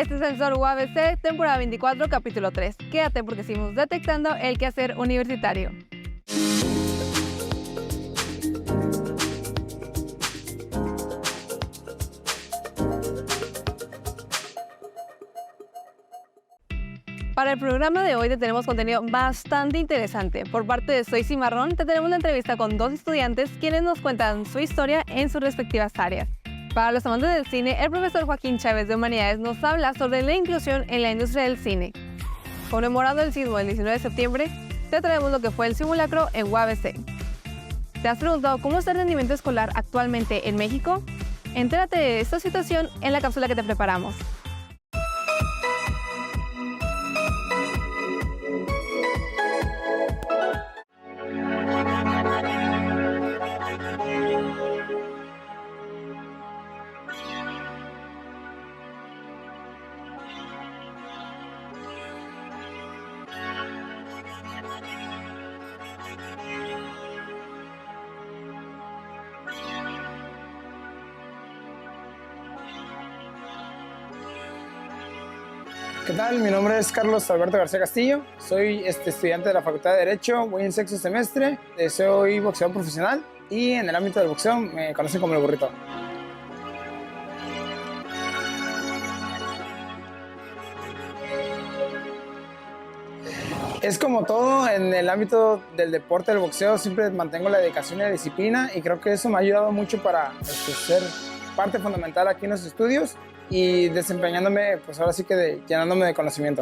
Este es el Sor UABC, temporada 24, capítulo 3. Quédate porque seguimos detectando el quehacer universitario. Para el programa de hoy te tenemos contenido bastante interesante. Por parte de Soy Cimarrón te tenemos una entrevista con dos estudiantes quienes nos cuentan su historia en sus respectivas áreas. Para los amantes del cine, el profesor Joaquín Chávez de Humanidades nos habla sobre la inclusión en la industria del cine. Conmemorando el sismo el 19 de septiembre, te traemos lo que fue el simulacro en UABC. ¿Te has preguntado cómo está el rendimiento escolar actualmente en México? Entérate de esta situación en la cápsula que te preparamos. ¿Qué tal? Mi nombre es Carlos Alberto García Castillo. Soy estudiante de la Facultad de Derecho, voy en sexto semestre. Soy boxeador profesional y en el ámbito del boxeo me conocen como el burrito. Es como todo en el ámbito del deporte del boxeo, siempre mantengo la dedicación y la disciplina y creo que eso me ha ayudado mucho para ser parte fundamental aquí en los estudios y desempeñándome, pues ahora sí que llenándome de conocimiento.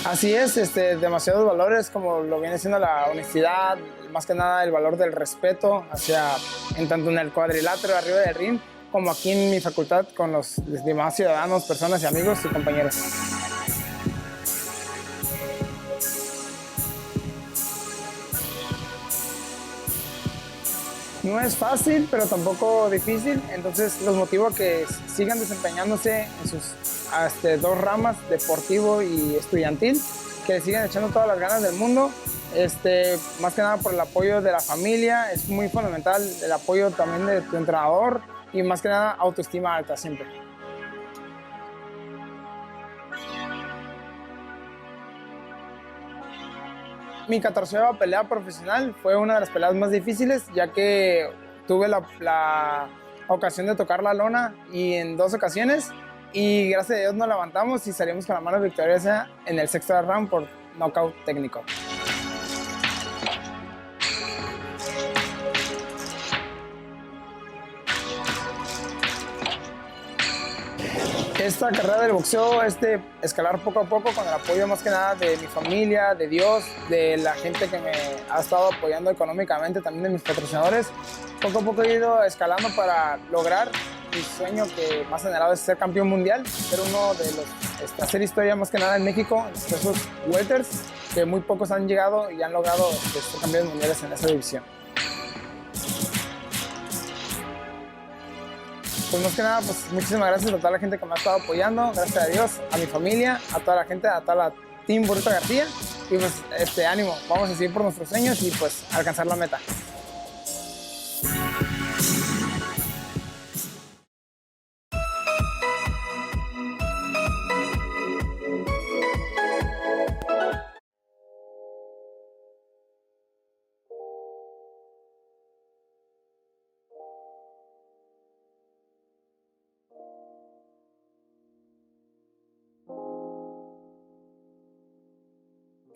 Así es, demasiados valores como lo viene siendo la honestidad, más que nada el valor del respeto en tanto en el cuadrilátero arriba del ring, como aquí en mi facultad con los demás ciudadanos, personas y amigos y compañeros. No es fácil, pero tampoco difícil, entonces los motivo a que sigan desempeñándose en sus dos ramas, deportivo y estudiantil, que le sigan echando todas las ganas del mundo, más que nada por el apoyo de la familia, es muy fundamental el apoyo también de tu entrenador y más que nada autoestima alta siempre. Mi 14ª pelea profesional fue una de las peleas más difíciles, ya que tuve la ocasión de tocar la lona y en 2 ocasiones, y gracias a Dios nos levantamos y salimos con la mano victoriosa en el 6º round por nocaut técnico. Esta carrera del boxeo es de escalar poco a poco con el apoyo más que nada de mi familia, de Dios, de la gente que me ha estado apoyando económicamente, también de mis patrocinadores. Poco a poco he ido escalando para lograr mi sueño que más anhelado es ser campeón mundial, ser uno de los, hacer historia más que nada en México, en los pesos welters, que muy pocos han llegado y han logrado ser campeones mundiales en esa división. Pues más que nada, pues muchísimas gracias a toda la gente que me ha estado apoyando, gracias a Dios, a mi familia, a toda la gente, a toda la Team Burrito García y pues ánimo, vamos a seguir por nuestros sueños y pues alcanzar la meta.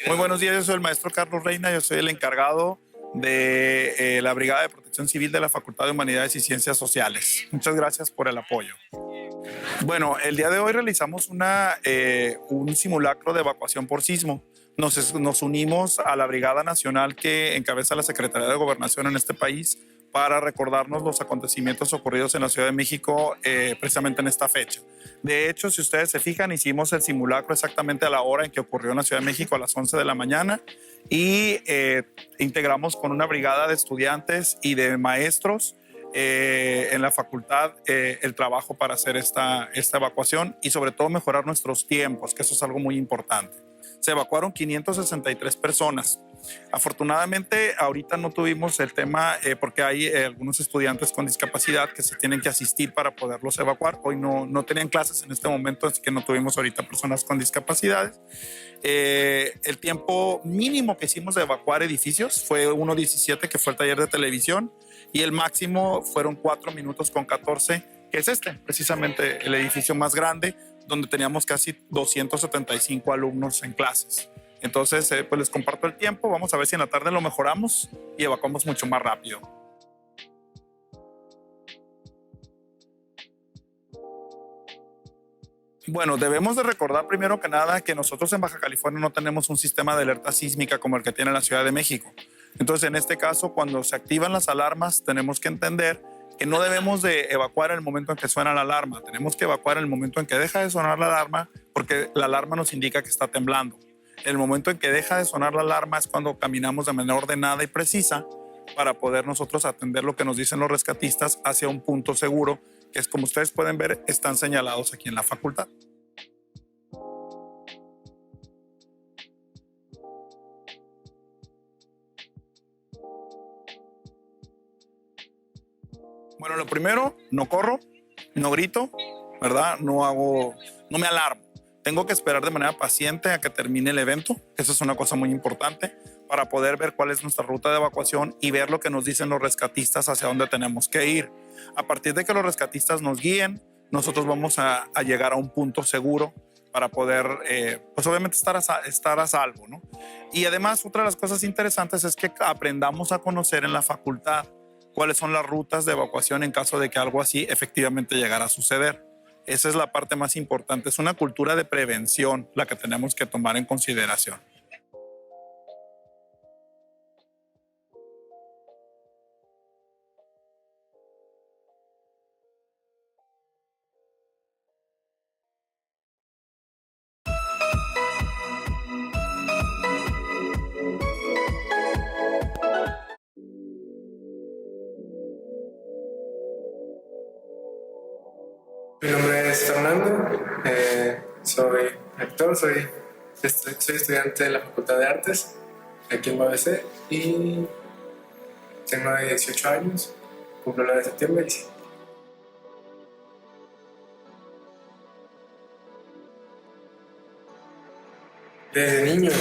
Muy buenos días, yo soy el maestro Carlos Reina, yo soy el encargado de la Brigada de Protección Civil de la Facultad de Humanidades y Ciencias Sociales. Muchas gracias por el apoyo. Bueno, el día de hoy realizamos un simulacro de evacuación por sismo. Nos unimos a la Brigada Nacional que encabeza la Secretaría de Gobernación en este país para recordarnos los acontecimientos ocurridos en la Ciudad de México precisamente en esta fecha. De hecho, si ustedes se fijan, hicimos el simulacro exactamente a la hora en que ocurrió en la Ciudad de México, a las 11 de la mañana, y integramos con una brigada de estudiantes y de maestros en la facultad el trabajo para hacer esta evacuación y sobre todo mejorar nuestros tiempos, que eso es algo muy importante. Se evacuaron 563 personas. Afortunadamente, ahorita no tuvimos el tema porque hay algunos estudiantes con discapacidad que se tienen que asistir para poderlos evacuar. Hoy no tenían clases en este momento, así que no tuvimos ahorita personas con discapacidades. El tiempo mínimo que hicimos de evacuar edificios fue 1:17, que fue el taller de televisión, y el máximo fueron 4 minutos con 14, que es precisamente el edificio más grande, donde teníamos casi 275 alumnos en clases. Entonces, pues les comparto el tiempo. Vamos a ver si en la tarde lo mejoramos y evacuamos mucho más rápido. Bueno, debemos de recordar primero que nada que nosotros en Baja California no tenemos un sistema de alerta sísmica como el que tiene la Ciudad de México. Entonces, en este caso, cuando se activan las alarmas, tenemos que entender que no debemos de evacuar en el momento en que suena la alarma. Tenemos que evacuar en el momento en que deja de sonar la alarma, porque la alarma nos indica que está temblando. El momento en que deja de sonar la alarma es cuando caminamos de manera ordenada y precisa para poder nosotros atender lo que nos dicen los rescatistas hacia un punto seguro, que es, como ustedes pueden ver, están señalados aquí en la facultad. Bueno, lo primero, no corro, no grito, ¿verdad? No me alarmo. Tengo que esperar de manera paciente a que termine el evento. Eso es una cosa muy importante para poder ver cuál es nuestra ruta de evacuación y ver lo que nos dicen los rescatistas hacia dónde tenemos que ir. A partir de que los rescatistas nos guíen, nosotros vamos a llegar a un punto seguro para poder, pues obviamente estar a salvo, ¿no? Y además, otra de las cosas interesantes es que aprendamos a conocer en la facultad cuáles son las rutas de evacuación en caso de que algo así efectivamente llegara a suceder. Esa es la parte más importante. Es una cultura de prevención la que tenemos que tomar en consideración. Mi nombre es Fernando, soy actor, soy estudiante de la Facultad de Artes aquí en UABC y tengo 18 años, cumplo el 9 de septiembre. Desde niño,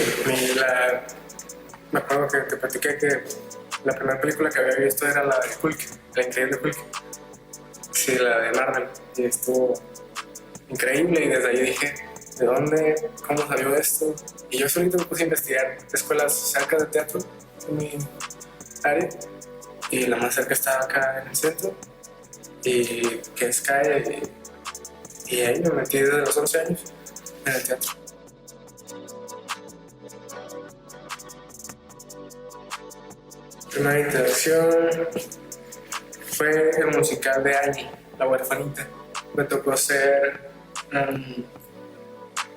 me acuerdo que te platiqué que la primera película que había visto era la de Hulk, la increíble Hulk. Sí, la de Marvel, y estuvo increíble, y desde ahí dije, ¿de dónde? ¿Cómo salió esto? Y yo solito me puse a investigar escuelas cerca de teatro en mi área, y la más cerca estaba acá en el centro, y que es CAE, y ahí me metí desde los 11 años en el teatro. Primera interacción fue el musical de Annie, La Huerfanita. Me tocó ser...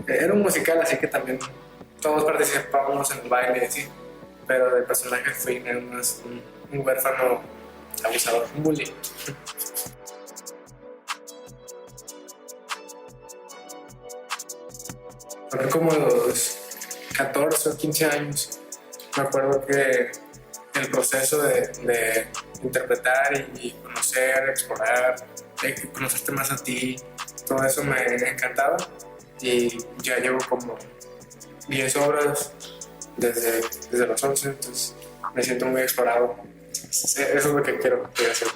era un musical, así que también todos participábamos en el baile, así. Pero de personaje fui nada más un huérfano abusador, un bully. Fue como los 14 o 15 años. Me acuerdo que el proceso de interpretar y conocer, explorar, conocerte más a ti, todo eso me encantaba, y ya llevo como 10 obras desde los 11, entonces me siento muy explorado. Eso es lo que quiero hacer.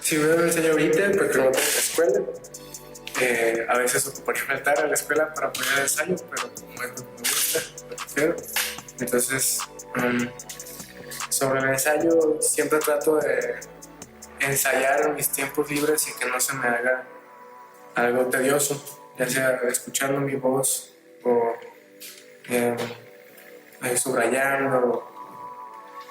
Si veo el ensayo ahorita, porque no tengo la escuela, a veces ocuparía faltar a la escuela para apoyar el ensayo, pero como es lo que me gusta, lo prefiero. Entonces, sobre el ensayo, siempre trato de ensayar en mis tiempos libres y que no se me haga algo tedioso, ya sea escuchando mi voz o subrayando,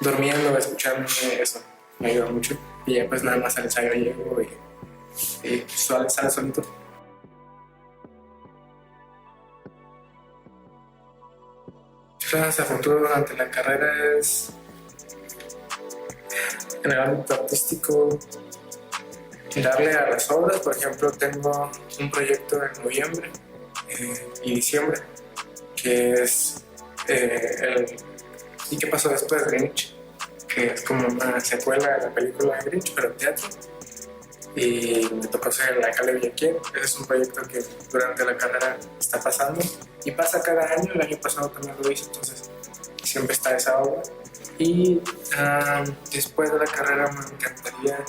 durmiendo, escuchándome. Eso me ayuda mucho. Y ya pues nada más al ensayo llego y sale solito. Planes a futuro durante la carrera es en el ámbito artístico, darle a las obras. Por ejemplo, tengo un proyecto en noviembre y diciembre, que es ¿Y qué pasó después de Grinch? Que es como una secuela de la película de Grinch, pero en teatro. Y me tocó ser el alcalde de Villaquién. Ese es un proyecto que durante la carrera está pasando y pasa cada año. El año pasado también lo hice, entonces siempre está esa obra. Y después de la carrera me encantaría...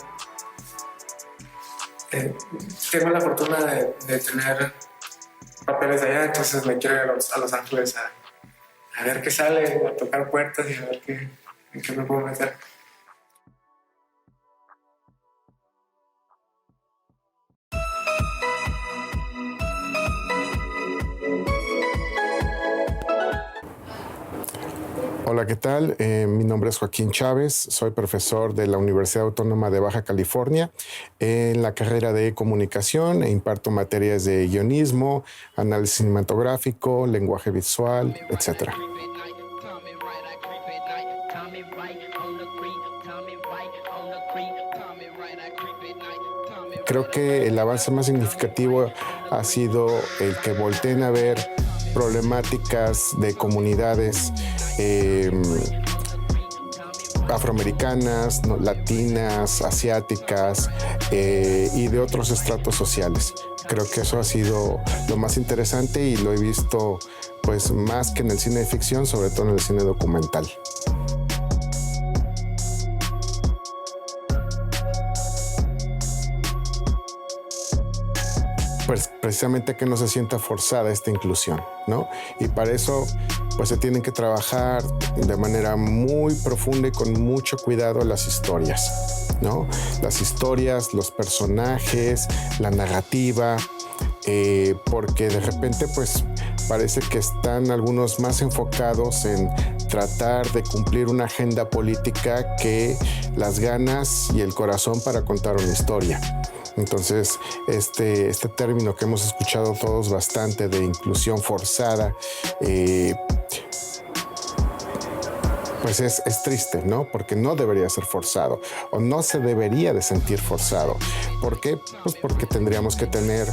tengo la fortuna de tener papeles allá, entonces me quiero ir a Los Ángeles a ver qué sale, a tocar puertas y a ver en qué me puedo meter. Hola, ¿qué tal? Mi nombre es Joaquín Chávez, soy profesor de la Universidad Autónoma de Baja California en la carrera de comunicación e imparto materias de guionismo, análisis cinematográfico, lenguaje visual, etc. Creo que el avance más significativo ha sido el que volteen a ver problemáticas de comunidades afroamericanas, latinas, asiáticas y de otros estratos sociales. Creo que eso ha sido lo más interesante y lo he visto pues más que en el cine de ficción, sobre todo en el cine documental. Pues precisamente que no se sienta forzada esta inclusión, ¿no? Y para eso pues se tienen que trabajar de manera muy profunda y con mucho cuidado las historias, ¿no? Las historias, los personajes, la narrativa, porque de repente pues parece que están algunos más enfocados en tratar de cumplir una agenda política que las ganas y el corazón para contar una historia. Entonces, este término que hemos escuchado todos bastante de inclusión forzada, pues es triste, ¿no? Porque no debería ser forzado o no se debería de sentir forzado. ¿Por qué? Pues porque tendríamos que tener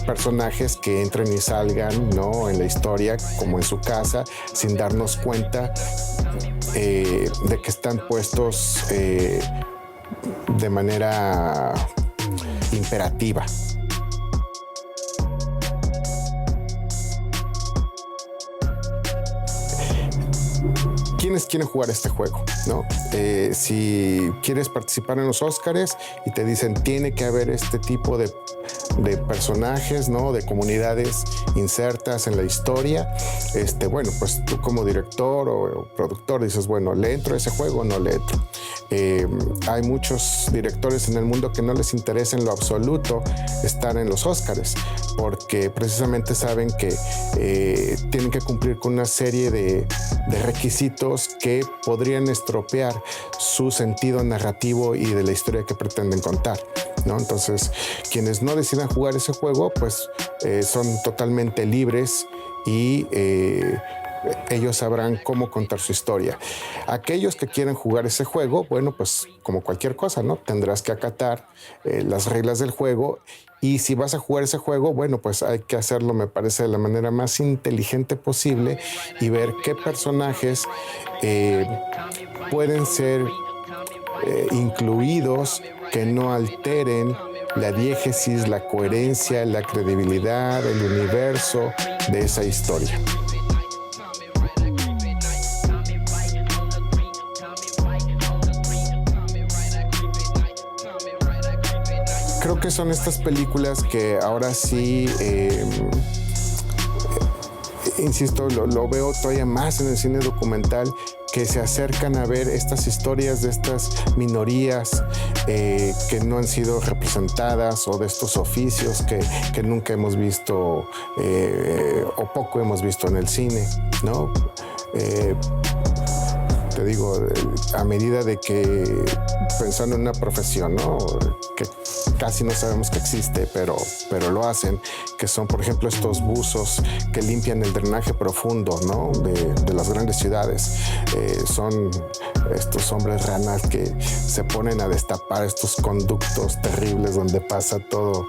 personajes que entren y salgan, ¿no? En la historia, como en su casa, sin darnos cuenta de que están puestos de manera imperativa. ¿Quiénes quieren jugar este juego? ¿No? Si quieres participar en los Óscares y te dicen tiene que haber este tipo de personajes, ¿no? De comunidades insertas en la historia, bueno, pues tú como director o productor dices, bueno, ¿le entro a ese juego o no le entro? Hay muchos directores en el mundo que no les interesa en lo absoluto estar en los Óscares, porque precisamente saben que tienen que cumplir con una serie de requisitos que podrían estropear su sentido narrativo y de la historia que pretenden contar, ¿no? Entonces, quienes no decidan jugar ese juego, pues son totalmente libres y ellos sabrán cómo contar su historia. Aquellos que quieren jugar ese juego, bueno, pues como cualquier cosa, ¿no? Tendrás que acatar las reglas del juego y si vas a jugar ese juego, bueno, pues hay que hacerlo, me parece, de la manera más inteligente posible y ver qué personajes pueden ser incluidos que no alteren la diégesis, la coherencia, la credibilidad, el universo de esa historia. Creo que son estas películas que ahora sí, insisto, lo veo todavía más en el cine documental, que se acercan a ver estas historias de estas minorías que no han sido representadas o de estos oficios que nunca hemos visto o poco hemos visto en el cine, ¿no? Te digo, a medida de que pensando en una profesión, ¿no? Que casi no sabemos que existe, pero lo hacen, que son, por ejemplo, estos buzos que limpian el drenaje profundo, ¿no? de las grandes ciudades. Son estos hombres ranas que se ponen a destapar estos conductos terribles donde pasa todo,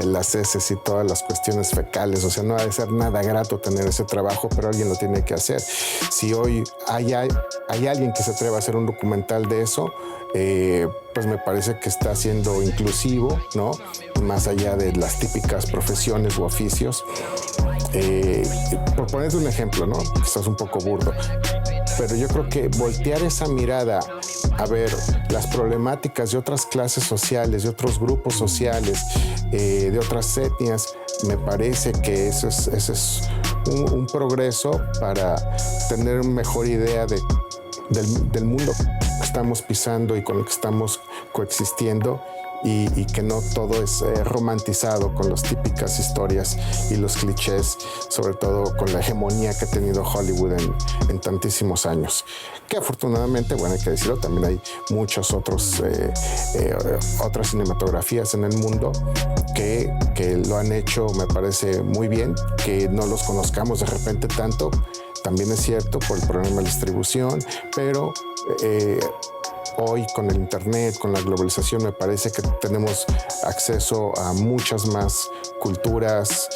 las heces y todas las cuestiones fecales. O sea, no ha de ser nada grato tener ese trabajo, pero alguien lo tiene que hacer. Si hoy hay alguien que se atreva a hacer un documental de eso, pues me parece que está siendo inclusivo, ¿no? Más allá de las típicas profesiones u oficios. Por ponerte un ejemplo, ¿no? Quizás un poco burdo, pero yo creo que voltear esa mirada a ver las problemáticas de otras clases sociales, de otros grupos sociales, de otras etnias, me parece que eso es un progreso para tener una mejor idea del mundo que estamos pisando y con el que estamos coexistiendo, y que no todo es romantizado con las típicas historias y los clichés, sobre todo con la hegemonía que ha tenido Hollywood en tantísimos años. Que afortunadamente, bueno, hay que decirlo, también hay muchas otras cinematografías en el mundo que lo han hecho, me parece muy bien, que no los conozcamos de repente tanto. También es cierto por el problema de la distribución, pero hoy con el internet, con la globalización, me parece que tenemos acceso a muchas más culturas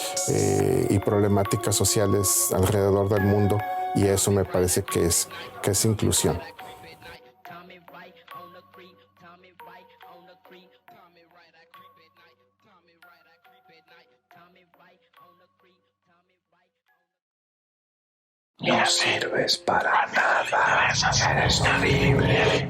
y problemáticas sociales alrededor del mundo, y eso me parece que es inclusión. No sirves para nada, eres horrible.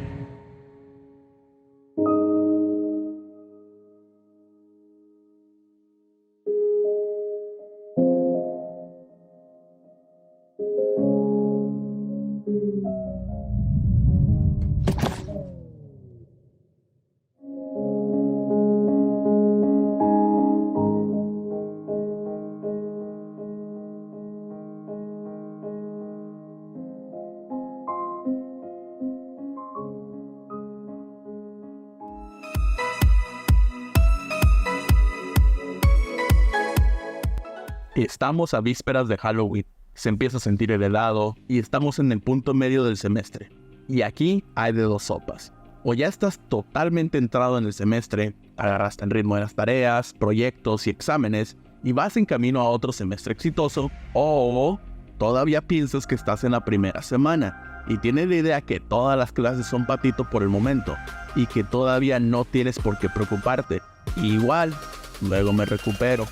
Estamos a vísperas de Halloween, se empieza a sentir el helado y estamos en el punto medio del semestre. Y aquí hay de dos sopas. O ya estás totalmente entrado en el semestre, agarraste el ritmo de las tareas, proyectos y exámenes y vas en camino a otro semestre exitoso, o todavía piensas que estás en la primera semana y tienes la idea que todas las clases son patito por el momento y que todavía no tienes por qué preocuparte. Igual, luego me recupero.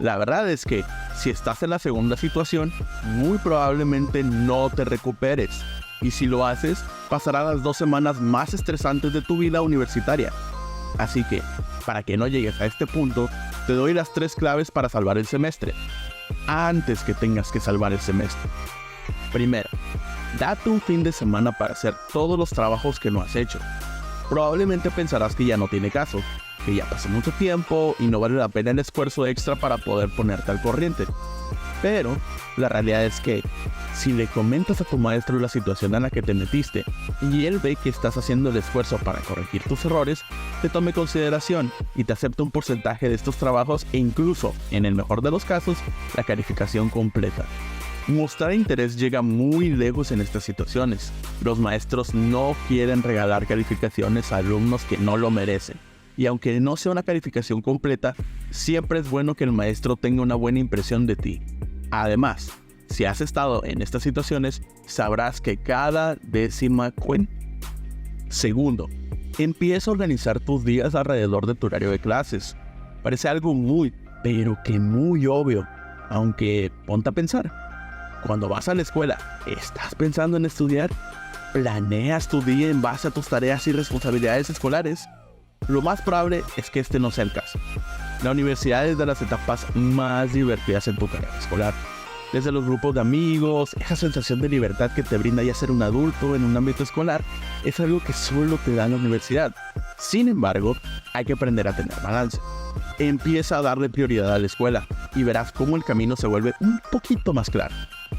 La verdad es que si estás en la segunda situación, muy probablemente no te recuperes. Y si lo haces, pasarás las 2 semanas más estresantes de tu vida universitaria. Así que, para que no llegues a este punto, te doy las 3 claves para salvar el semestre, antes que tengas que salvar el semestre. Primero, date un fin de semana para hacer todos los trabajos que no has hecho. Probablemente pensarás que ya no tiene caso, que ya pasó mucho tiempo y no vale la pena el esfuerzo extra para poder ponerte al corriente. Pero la realidad es que si le comentas a tu maestro la situación en la que te metiste y él ve que estás haciendo el esfuerzo para corregir tus errores, te tome consideración y te acepta un porcentaje de estos trabajos e incluso, en el mejor de los casos, la calificación completa. Mostrar interés llega muy lejos en estas situaciones. Los maestros no quieren regalar calificaciones a alumnos que no lo merecen. Y aunque no sea una calificación completa, siempre es bueno que el maestro tenga una buena impresión de ti. Además, si has estado en estas situaciones, sabrás que cada décima cuenta. Segundo, empieza a organizar tus días alrededor de tu horario de clases. Parece algo muy, pero que muy obvio. Aunque ponte a pensar. Cuando vas a la escuela, ¿estás pensando en estudiar? ¿Planeas tu día en base a tus tareas y responsabilidades escolares? Lo más probable es que este no sea el caso. La universidad es de las etapas más divertidas en tu carrera escolar. Desde los grupos de amigos, esa sensación de libertad que te brinda ya ser un adulto en un ámbito escolar, es algo que solo te da la universidad. Sin embargo, hay que aprender a tener balance. Empieza a darle prioridad a la escuela y verás cómo el camino se vuelve un poquito más claro.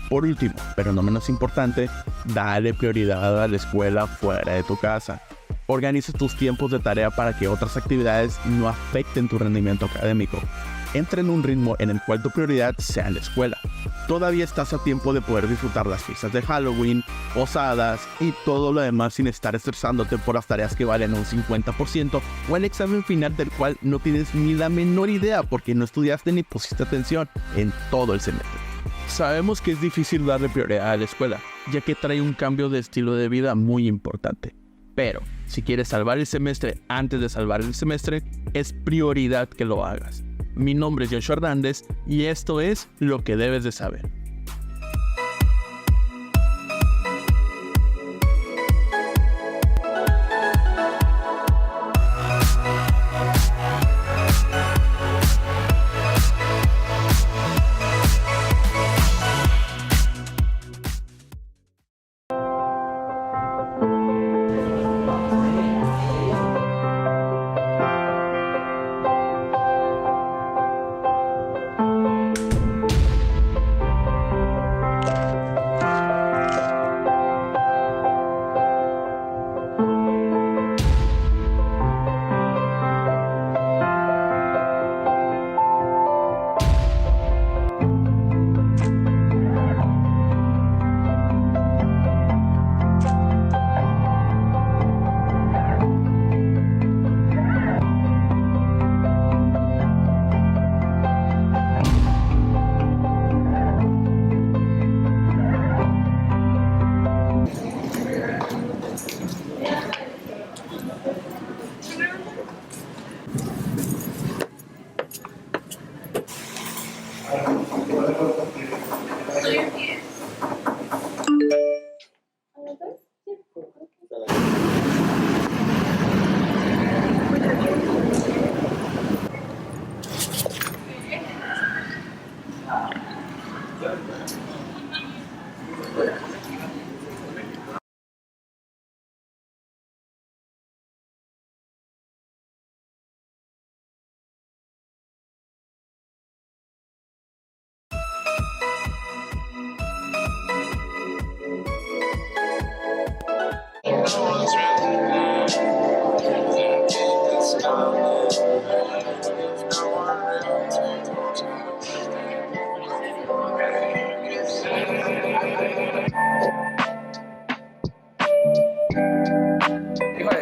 Por último, pero no menos importante, dale prioridad a la escuela fuera de tu casa. Organiza tus tiempos de tarea para que otras actividades no afecten tu rendimiento académico. Entra en un ritmo en el cual tu prioridad sea la escuela. Todavía estás a tiempo de poder disfrutar las fiestas de Halloween, posadas y todo lo demás sin estar estresándote por las tareas que valen un 50% o el examen final del cual no tienes ni la menor idea porque no estudiaste ni pusiste atención en todo el semestre. Sabemos que es difícil darle prioridad a la escuela, ya que trae un cambio de estilo de vida muy importante. Pero, si quieres salvar el semestre antes de salvar el semestre, es prioridad que lo hagas. Mi nombre es Joshua Hernández y esto es lo que debes de saber.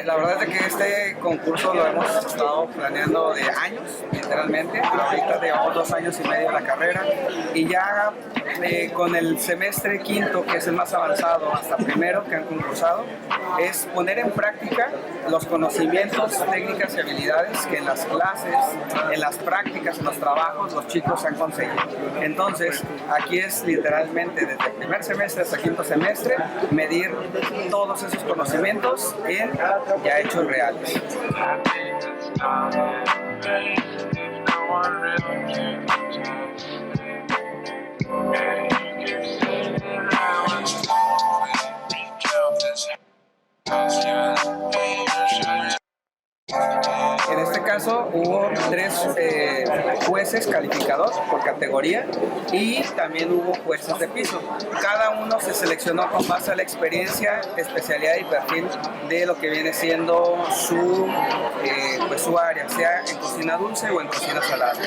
La verdad es que este concurso lo hemos estado planeando de años, literalmente. Ahorita llevamos 2 años y medio de la carrera y ya con el semestre quinto, que es el más avanzado, hasta primero que han concursado, es poner en práctica los conocimientos, técnicas y habilidades que en las clases, en las prácticas, en los trabajos, los chicos han conseguido. Entonces, aquí es literalmente desde el primer semestre hasta el quinto semestre, medir todos esos conocimientos en ya hechos reales. En este caso hubo 3 jueces calificadores por categoría y también hubo jueces de piso. Cada uno se seleccionó con base a la experiencia, especialidad y perfil de lo que viene siendo su área, sea en cocina dulce o en cocina salada,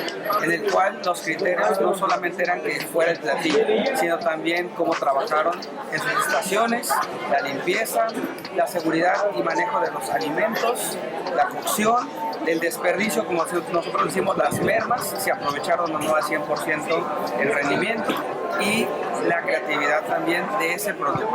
en el cual los criterios no solamente eran que fuera el platillo, sino también cómo trabajaron en sus estaciones, la limpieza, la seguridad y manejo de los alimentos, la cocción, el desperdicio, como nosotros decimos, las mermas, si aprovecharon o no al 100% el rendimiento, y la creatividad también de ese producto.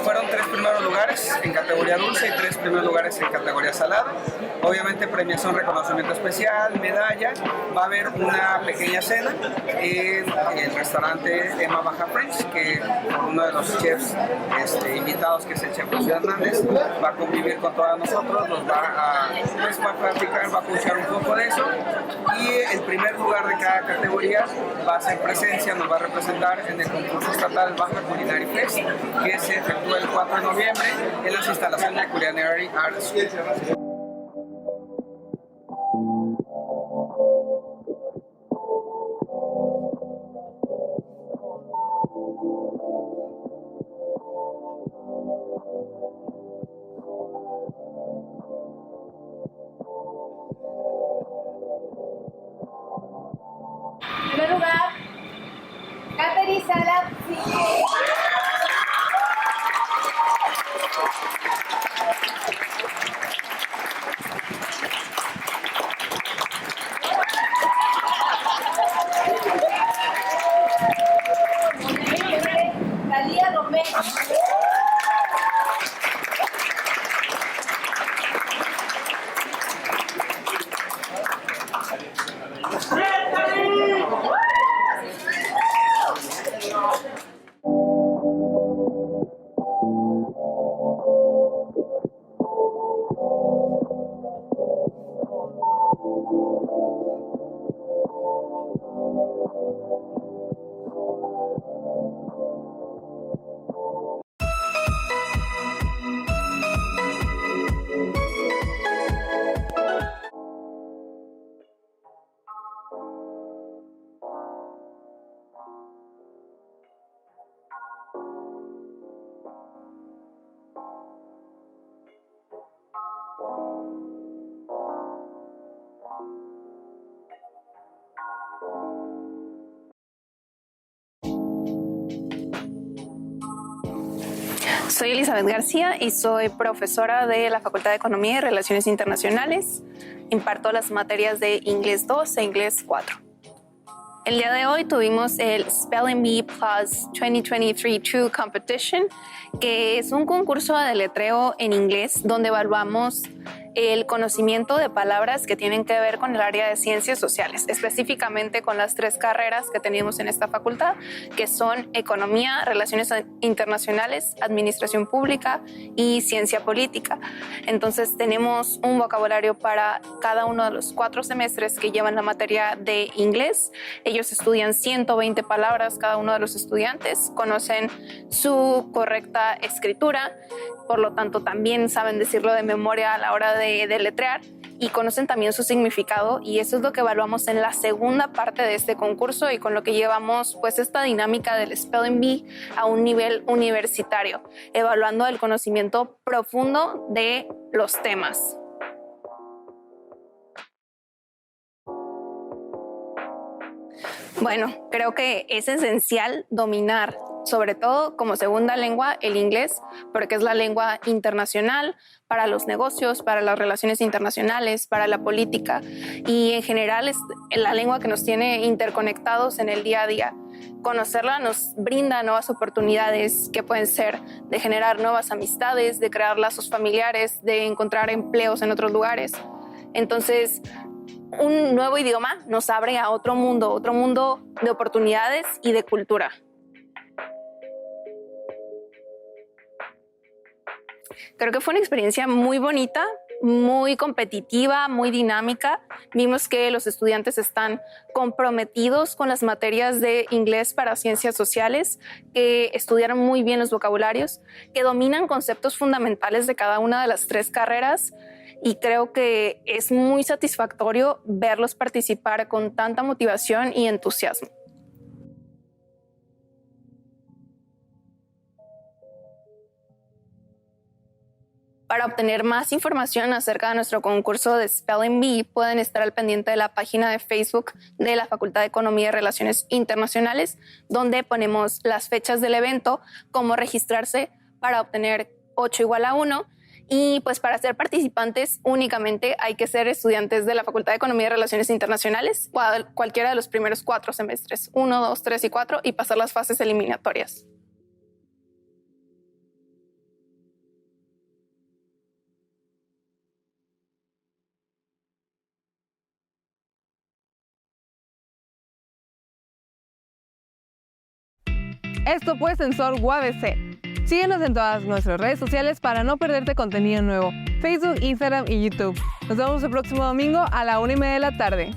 Fueron 3 primeros lugares en categoría dulce y 3 primeros lugares en categoría salada. Obviamente premiación, reconocimiento especial, medalla. Va a haber una pequeña cena en el restaurante Emma Baja French, que uno de los chefs invitados, que es el chef Joshua Hernández, va a convivir con todos nosotros, nos va a platicar, va a escuchar un poco de eso. Y el primer lugar de cada categoría va a ser presencia, nos va a representar en el concurso estatal Baja Culinary Fest, que se efectúa el 4 de noviembre en las instalaciones de Culinary Arts. Soy Elizabeth García y soy profesora de la Facultad de Economía y Relaciones Internacionales. Imparto las materias de Inglés 2 e Inglés 4. El día de hoy tuvimos el Spelling Bee Plus 2023 True Competition, que es un concurso de deletreo en inglés donde evaluamos el conocimiento de palabras que tienen que ver con el área de ciencias sociales, específicamente con las 3 carreras que tenemos en esta facultad, que son Economía, Relaciones Internacionales, Administración Pública y Ciencia Política. Entonces tenemos un vocabulario para cada uno de los 4 semestres que llevan la materia de inglés. Ellos estudian 120 palabras cada uno de los estudiantes, conocen su correcta escritura, por lo tanto también saben decirlo de memoria a la hora de deletrear y conocen también su significado, y eso es lo que evaluamos en la segunda parte de este concurso y con lo que llevamos pues esta dinámica del Spelling Bee a un nivel universitario, evaluando el conocimiento profundo de los temas. Bueno, creo que es esencial dominar, sobre todo como segunda lengua, el inglés, porque es la lengua internacional para los negocios, para las relaciones internacionales, para la política, y en general es la lengua que nos tiene interconectados en el día a día. Conocerla nos brinda nuevas oportunidades que pueden ser de generar nuevas amistades, de crear lazos familiares, de encontrar empleos en otros lugares. Entonces, un nuevo idioma nos abre a otro mundo de oportunidades y de cultura. Creo que fue una experiencia muy bonita, muy competitiva, muy dinámica. Vimos que los estudiantes están comprometidos con las materias de inglés para ciencias sociales, que estudiaron muy bien los vocabularios, que dominan conceptos fundamentales de cada una de las 3 carreras. Y creo que es muy satisfactorio verlos participar con tanta motivación y entusiasmo. Para obtener más información acerca de nuestro concurso de Spelling Bee, pueden estar al pendiente de la página de Facebook de la Facultad de Economía y Relaciones Internacionales, donde ponemos las fechas del evento, cómo registrarse para obtener 8 igual a 1. Y pues para ser participantes únicamente hay que ser estudiantes de la Facultad de Economía y Relaciones Internacionales, cualquiera de los primeros 4 semestres, 1, 2, 3 y 4, y pasar las fases eliminatorias. Esto fue Sensor UABC. Síguenos en todas nuestras redes sociales para no perderte contenido nuevo: Facebook, Instagram y YouTube. Nos vemos el próximo domingo a la 1:30 de la tarde.